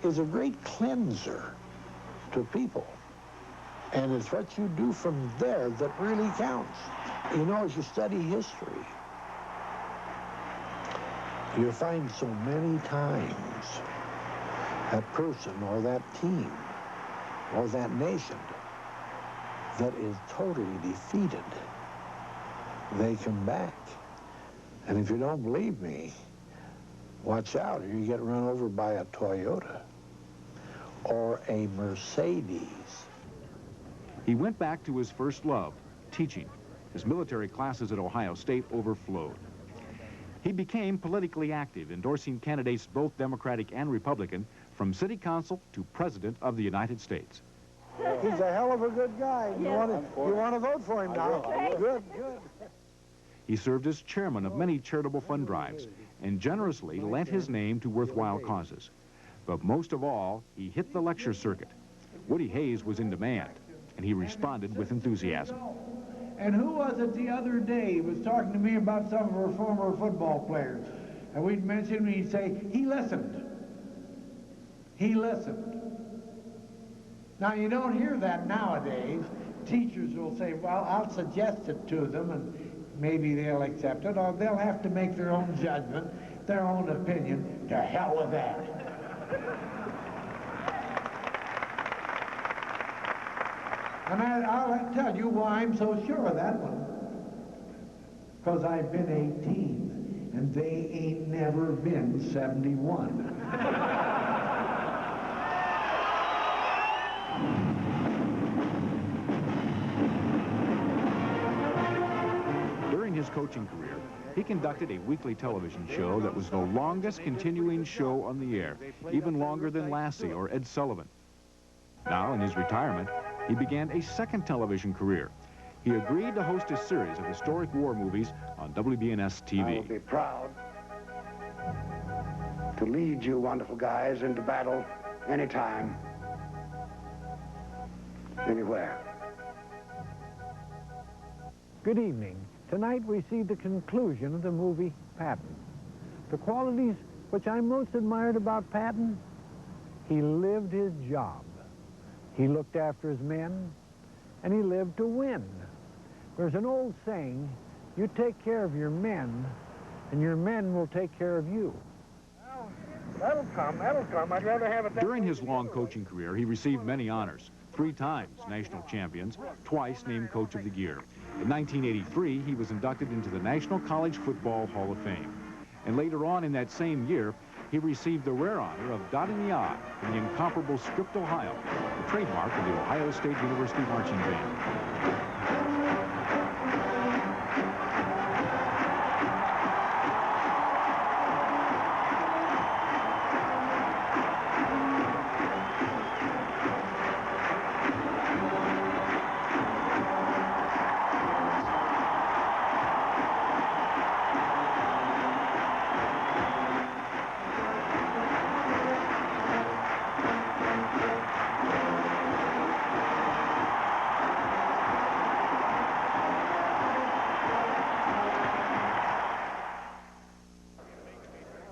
is a great cleanser to people. And it's what you do from there that really counts. You know, as you study history, you find so many times that person or that team or that nation that is totally defeated, they come back. And if you don't believe me, watch out, or you get run over by a Toyota or a Mercedes. He went back to his first love, teaching. His military classes at Ohio State overflowed. He became politically active, endorsing candidates both Democratic and Republican, from city council to president of the United States. He's a hell of a good guy. You want to vote for him now? Good, good. He served as chairman of many charitable fund drives and generously lent his name to worthwhile causes. But most of all, he hit the lecture circuit. Woody Hayes was in demand, and he responded with enthusiasm. And who was it the other day was talking to me about some of our former football players? And we'd mention him, and he'd say, he listened. He listened. Now, you don't hear that nowadays. Teachers will say, well, I'll suggest it to them, and maybe they'll accept it, or they'll have to make their own judgment, their own opinion. To hell with that. And I'll tell you why I'm so sure of that one. Because I've been 18, and they ain't never been 71. During his coaching career, he conducted a weekly television show that was the longest continuing show on the air, even longer than Lassie or Ed Sullivan. Now, in his retirement, he began a second television career. He agreed to host a series of historic war movies on WBNS TV. I will be proud to lead you wonderful guys into battle anytime, anywhere. Good evening. Tonight we see the conclusion of the movie Patton. The qualities which I most admired about Patton: he lived his job. He looked after his men, and he lived to win. There's an old saying, you take care of your men, and your men will take care of you. Well, that'll come. I'd rather have it that During his long coaching career, he received many honors. 3 times national champions, twice named Coach of the Year. In 1983, he was inducted into the National College Football Hall of Fame. And later on in that same year, he received the rare honor of dotting the I in the incomparable Script Ohio, the trademark of the Ohio State University Marching Band.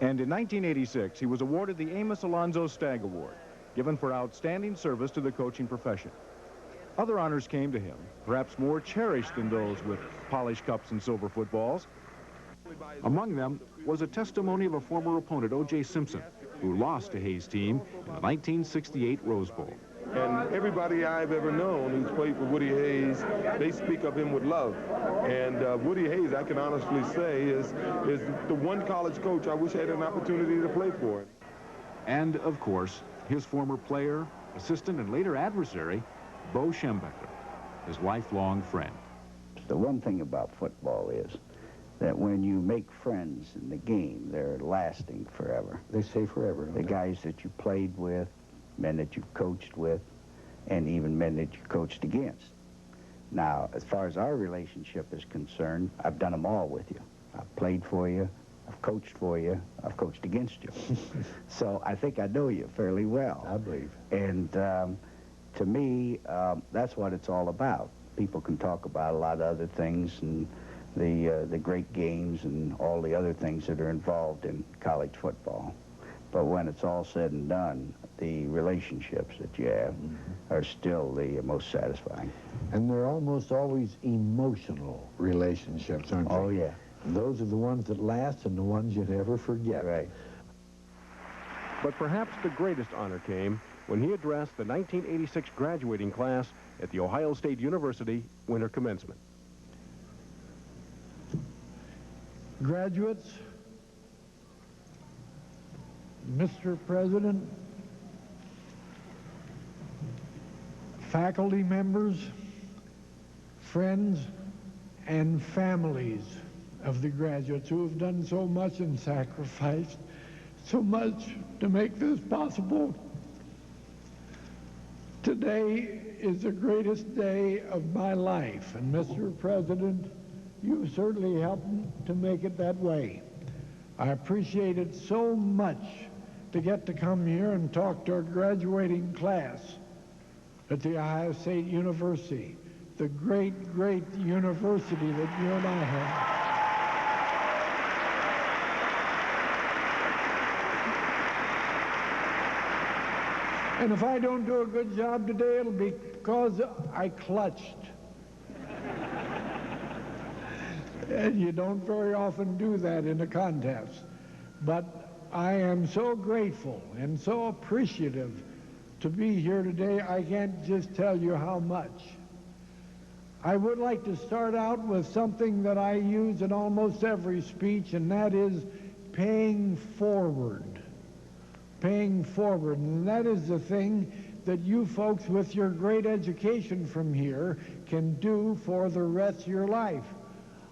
And in 1986, he was awarded the Amos Alonzo Stagg Award, given for outstanding service to the coaching profession. Other honors came to him, perhaps more cherished than those with polished cups and silver footballs. Among them was a testimony of a former opponent, O.J. Simpson, who lost to Hayes' team in the 1968 Rose Bowl. And everybody I've ever known who's played for Woody Hayes, they speak of him with love. And Woody Hayes, I can honestly say, is the one college coach I wish I had an opportunity to play for. And, of course, his former player, assistant, and later adversary, Bo Schembechler, his lifelong friend. The one thing about football is that when you make friends in the game, they're lasting forever. They stay forever. The guys that you played with, men that you coached with, and even men that you coached against. Now, as far as our relationship is concerned, I've done them all with you. I've played for you, I've coached for you, I've coached against you. So I think I know you fairly well. I believe. And to me, that's what it's all about. People can talk about a lot of other things and the great games and all the other things that are involved in college football. But when it's all said and done, the relationships that you have are still the most satisfying. And they're almost always emotional relationships, aren't they? Oh, yeah. And those are the ones that last and the ones you never forget. Right. But perhaps the greatest honor came when he addressed the 1986 graduating class at The Ohio State University winter commencement. Graduates, Mr. President, faculty members, friends, and families of the graduates who have done so much and sacrificed so much to make this possible. Today is the greatest day of my life, and Mr. President, you certainly helped to make it that way. I appreciate it so much to get to come here and talk to our graduating class at The Ohio State University, the great, great university that you and I have. And if I don't do a good job today, it'll be because I clutched. And you don't very often do that in a contest. But I am so grateful and so appreciative to be here today. I can't just tell you how much. I would like to start out with something that I use in almost every speech, and that is paying forward. Paying forward. And that is the thing that you folks with your great education from here can do for the rest of your life.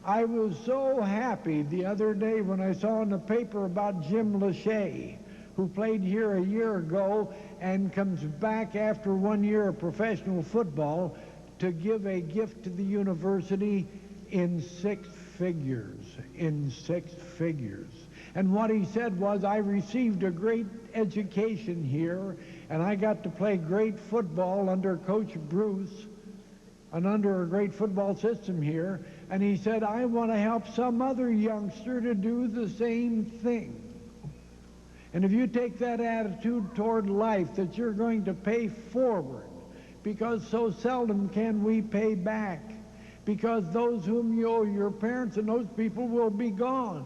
I was so happy the other day when I saw in the paper about Jim Lachey, who played here a year ago and comes back after 1 year of professional football to give a gift to the university in 6 figures, And what he said was, I received a great education here, and I got to play great football under Coach Bruce and under a great football system here. And he said, I want to help some other youngster to do the same thing. And if you take that attitude toward life, that you're going to pay forward, because so seldom can we pay back, because those whom you owe, your parents and those people, will be gone.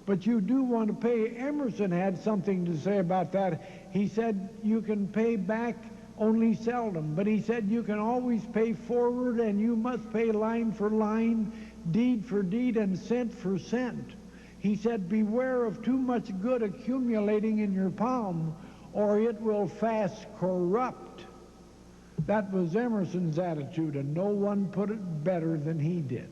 But you do want to pay. Emerson had something to say about that. He said you can pay back only seldom, but he said you can always pay forward, and you must pay line for line, deed for deed, and cent for cent. He said, beware of too much good accumulating in your palm, or it will fast corrupt. That was Emerson's attitude, and no one put it better than he did.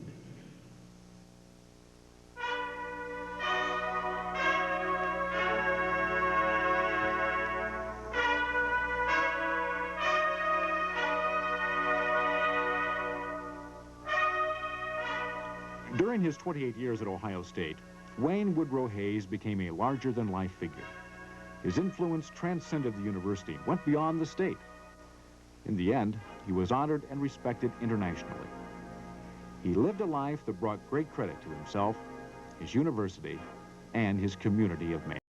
During his 28 years at Ohio State, Wayne Woodrow Hayes became a larger-than-life figure. His influence transcended the university, went beyond the state. In the end, he was honored and respected internationally. He lived a life that brought great credit to himself, his university, and his community of men.